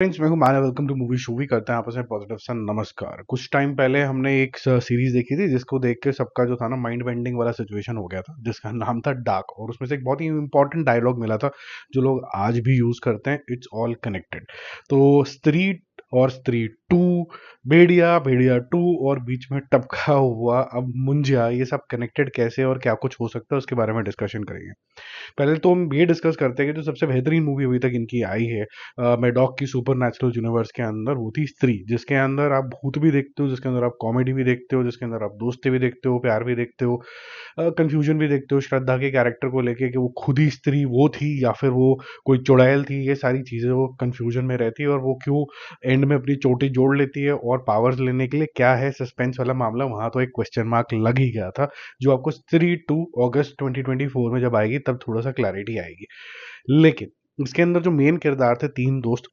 Friends, मैं हूं Manav. Welcome to movie show. भी करते हैं आपस में पॉजिटिव सा नमस्कार। कुछ टाइम पहले हमने एक सीरीज देखी थी जिसको देख के सबका जो था ना माइंड बेंडिंग वाला सिचुएशन हो गया था, जिसका नाम था डार्क। और उसमें से एक बहुत ही इंपॉर्टेंट डायलॉग मिला था जो लोग आज भी यूज करते हैं, इट्स ऑल कनेक्टेड। तो स्त्री और स्त्री टू, भेड़िया भेड़िया टू और बीच में टपका हुआ अब मुंजिया, ये सब कनेक्टेड कैसे और क्या कुछ हो सकता है उसके बारे में डिस्कशन करेंगे। पहले तो हम ये डिस्कस करते हैं कि जो सबसे बेहतरीन मूवी अभी तक इनकी आई है मैडॉक की सुपर नेचुरल यूनिवर्स के अंदर, वो थी स्त्री। जिसके अंदर आप भूत भी देखते हो, जिसके अंदर आप कॉमेडी भी देखते हो, जिसके अंदर आप दोस्ती भी देखते हो, प्यार भी देखते हो, कंफ्यूजन भी देखते हो श्रद्धा के कैरेक्टर को लेके कि वो खुद ही स्त्री वो थी या फिर वो कोई चुड़ैल थी। ये सारी चीजें वो कंफ्यूजन में रहती है और वो क्यों एंड में अपनी चोटी जोड़ लेती है और पावर्स लेने के लिए क्या है सस्पेंस वाला मामला। वहां तो एक क्वेश्चन मार्क लग ही गया था, जो आपको स्त्री 2 अगस्त 2024 में जब आएगी तब थोड़ा सा क्लैरिटी आएगी। लेकिन इसके अंदर जो मेन किरदार थे, तीन दोस्त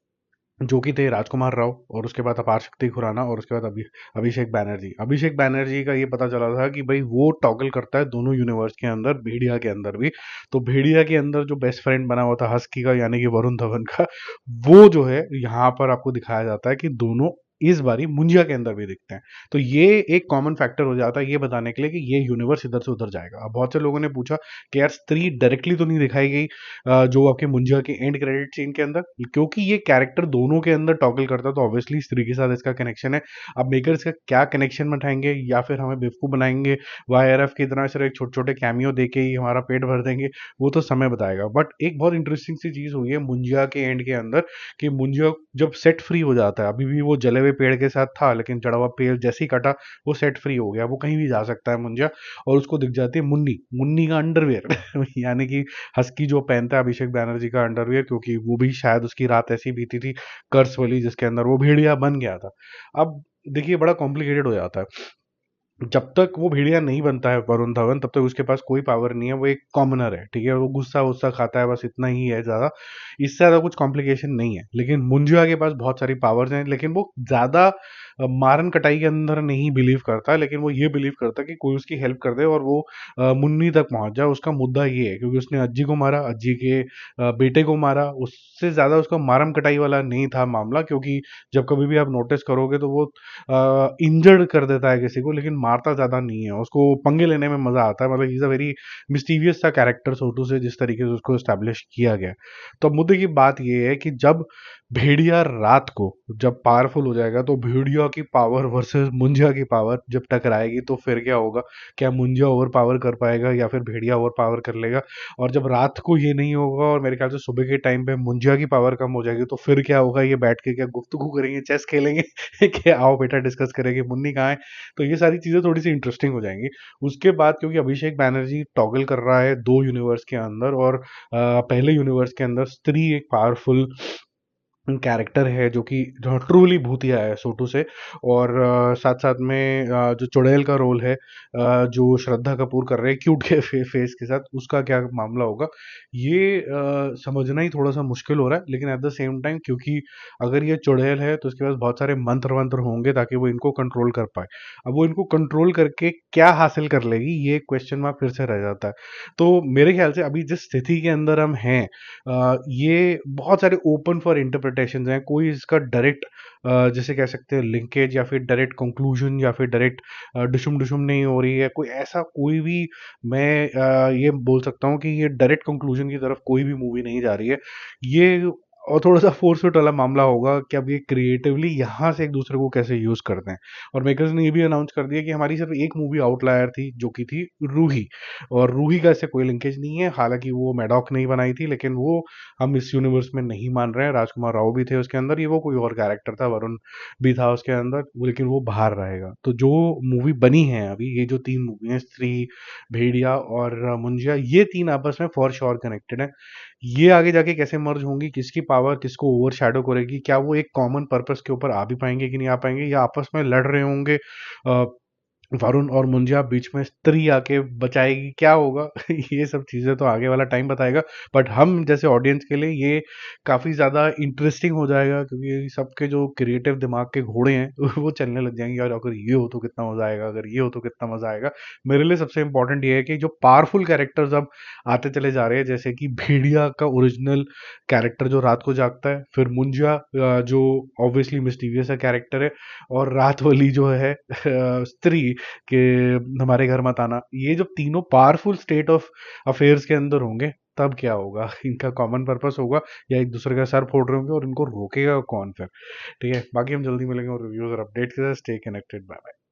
जो कि थे राजकुमार राव, और उसके बाद अपार शक्ति खुराना, और उसके बाद अभिषेक बैनर्जी। अभिषेक बैनर्जी का ये पता चला था कि भाई वो टॉगल करता है दोनों यूनिवर्स के अंदर, भेड़िया के अंदर भी। तो भेड़िया के अंदर जो बेस्ट फ्रेंड बना हुआ था हस्की का, यानी कि वरुण धवन का, वो जो है यहाँ पर आपको दिखाया जाता है कि दोनों इस बारी मुंजिया के अंदर भी दिखते हैं। तो ये एक कॉमन फैक्टर हो जाता है ये बताने के लिए कि ये यूनिवर्स इधर से उधर जाएगा। अब बहुत से लोगों ने पूछा कि यार स्त्री डायरेक्टली तो नहीं दिखाई गई जो आपके मुंजिया के एंड क्रेडिट सीन के अंदर, क्योंकि ये कैरेक्टर दोनों के अंदर टॉगल करता है तो ऑब्वियसली स्त्री के साथ इसका कनेक्शन है। अब मेकर इसका क्या कनेक्शन बैठाएंगे या फिर हमें बेवकूफ बनाएंगे वाईआरएफ की तरह सिर्फ एक छोटे छोटे कैमियो देके ही हमारा पेट भर देंगे, वो तो समय बताएगा। बट एक बहुत इंटरेस्टिंग सी चीज हुई है मुंजिया के एंड के अंदर कि मुंजिया जब सेट फ्री हो जाता है, अभी भी वो जले हुए पेड़ के साथ था लेकिन जड़ा हुआ पेड़ जैसे ही कटा वो सेट फ्री हो गया, वो कहीं भी जा सकता है मुंजिया। और उसको दिख जाती है मुन्नी, मुन्नी का अंडरवेयर यानी कि हस्की जो पहनता है अभिषेक बैनर्जी का अंडरवियर, क्योंकि वो भी शायद उसकी रात ऐसी बीती थी कर्स वाली जिसके अंदर वो भेड़िया बन गया था। अब देखिए बड़ा कॉम्प्लिकेटेड हो जाता है। जब तक वो भेड़िया नहीं बनता है वरुण धवन, तब तक उसके पास कोई पावर नहीं है, वो एक कॉमनर है, ठीक है। वो गुस्सा वुस्सा खाता है, बस इतना ही है, ज्यादा इससे ज्यादा कुछ कॉम्प्लिकेशन नहीं है। लेकिन मुंजिया के पास बहुत सारी पावर्स हैं, लेकिन वो ज्यादा मारन कटाई के अंदर नहीं बिलीव करता, लेकिन वो ये बिलीव करता कि कोई उसकी हेल्प कर दे और वो मुन्नी तक पहुंच जाए। उसका मुद्दा ये है क्योंकि उसने अज्जी को मारा, अज्जी के बेटे को मारा, उससे ज्यादा उसका मारम कटाई वाला नहीं था मामला। क्योंकि जब कभी भी आप नोटिस करोगे तो वो इंजर्ड कर देता है किसी को, लेकिन मारता ज्यादा नहीं है। उसको पंगे लेने में मजा आता है, मतलब इज अ वेरी मिस्टीवियस सा कैरेक्टर सोटू से, जिस तरीके से उसको एस्टेब्लिश किया गया। तो अब मुद्दे की बात यह है कि जब भेड़िया रात को जब पावरफुल हो जाएगा तो भेड़िया की पावर वर्सेस मुंजिया की पावर जब टकराएगी तो फिर क्या होगा? क्या मुंजिया ओवर पावर कर पाएगा या फिर भेड़िया ओवर पावर कर लेगा? और जब रात को ये नहीं होगा और मेरे ख्याल से सुबह के टाइम पे मुंजिया की पावर कम हो जाएगी तो फिर क्या होगा? ये बैठ के क्या गुफ्तगू करेंगे, चेस खेलेंगे कि आओ बेटा डिस्कस करेंगे मुन्नी कहाँ है। तो ये सारी चीजें थोड़ी सी इंटरेस्टिंग हो जाएंगी उसके बाद, क्योंकि अभिषेक बैनर्जी टॉगल कर रहा है दो यूनिवर्स के अंदर। और पहले यूनिवर्स के अंदर स्त्री एक पावरफुल कैरेक्टर है जो कि ट्रूली भूतिया है सोटू से। और साथ साथ में जो चुड़ैल का रोल है जो श्रद्धा कपूर कर रहे हैं क्यूट के फेस के साथ, उसका क्या मामला होगा ये समझना ही थोड़ा सा मुश्किल हो रहा है। लेकिन एट द सेम टाइम, क्योंकि अगर ये चुड़ैल है तो इसके पास बहुत सारे मंत्र वंत्र होंगे ताकि वो इनको कंट्रोल कर पाए। अब वो इनको कंट्रोल करके क्या हासिल कर लेगी, ये क्वेश्चन मार्क फिर से रह जाता है। तो मेरे ख्याल से अभी जिस स्थिति के अंदर हम हैं, ये बहुत सारे ओपन फॉर इंटरप्रिटेशन हैं। कोई इसका डायरेक्ट जैसे कह सकते हैं लिंकेज या फिर डायरेक्ट कंक्लूजन या फिर डायरेक्ट डिशुम डिशुम नहीं हो रही है कोई ऐसा कोई भी। मैं ये बोल सकता हूँ कि ये डायरेक्ट कंक्लूजन की तरफ कोई भी मूवी नहीं जा रही है। ये और थोड़ा सा फोर्स फिट वाला मामला होगा कि अब ये क्रिएटिवली यहाँ से एक दूसरे को कैसे यूज करते हैं। और मेकर्स ने ये भी अनाउंस कर दिया कि हमारी सिर्फ एक मूवी आउटलायर थी जो कि थी रूही। और रूही का इससे कोई लिंकेज नहीं है, हालांकि वो मैडॉक नहीं बनाई थी, लेकिन वो हम इस यूनिवर्स में नहीं मान रहे हैं। राजकुमार राव भी थे उसके अंदर, ये वो कोई और कैरेक्टर था, वरुण भी था उसके अंदर, लेकिन वो बाहर रहेगा। तो जो मूवी बनी है अभी, ये जो तीन मूवी हैं स्त्री, भेड़िया और मुंजिया, ये तीन आपस में फॉर श्योर कनेक्टेड है। ये आगे जाके कैसे मर्ज होंगी, किसकी पावर किसको ओवर शैडो करेगी, क्या वो एक कॉमन पर्पस के ऊपर आ भी पाएंगे कि नहीं आ पाएंगे, या आपस में लड़ रहे होंगे वरुण और मुंजिया बीच में स्त्री आके बचाएगी, क्या होगा? ये सब चीज़ें तो आगे वाला टाइम बताएगा। बट हम जैसे ऑडियंस के लिए ये काफ़ी ज़्यादा इंटरेस्टिंग हो जाएगा, क्योंकि सबके जो क्रिएटिव दिमाग के घोड़े हैं वो चलने लग जाएंगे, और अगर ये हो तो कितना मज़ा आएगा, अगर ये हो तो कितना मज़ा आएगा। मेरे लिए सबसे इंपॉर्टेंट ये है कि जो पावरफुल कैरेक्टर्स अब आते चले जा रहे हैं, जैसे कि भेड़िया का ओरिजिनल कैरेक्टर जो रात को जागता है, फिर मुंजिया जो ऑब्वियसली मिस्टीरियस है कैरेक्टर है, और रात वाली जो है स्त्री कि हमारे घर मत आना, ये जब तीनों पावरफुल स्टेट ऑफ अफेयर्स के अंदर होंगे, तब क्या होगा? इनका कॉमन पर्पस होगा या एक दूसरे का सर फोड़ रहे होंगे, और इनको रोकेगा कौन फिर? ठीक है, बाकी हम जल्दी मिलेंगे और रिव्यूज और अपडेट के साथ। Stay connected, bye bye.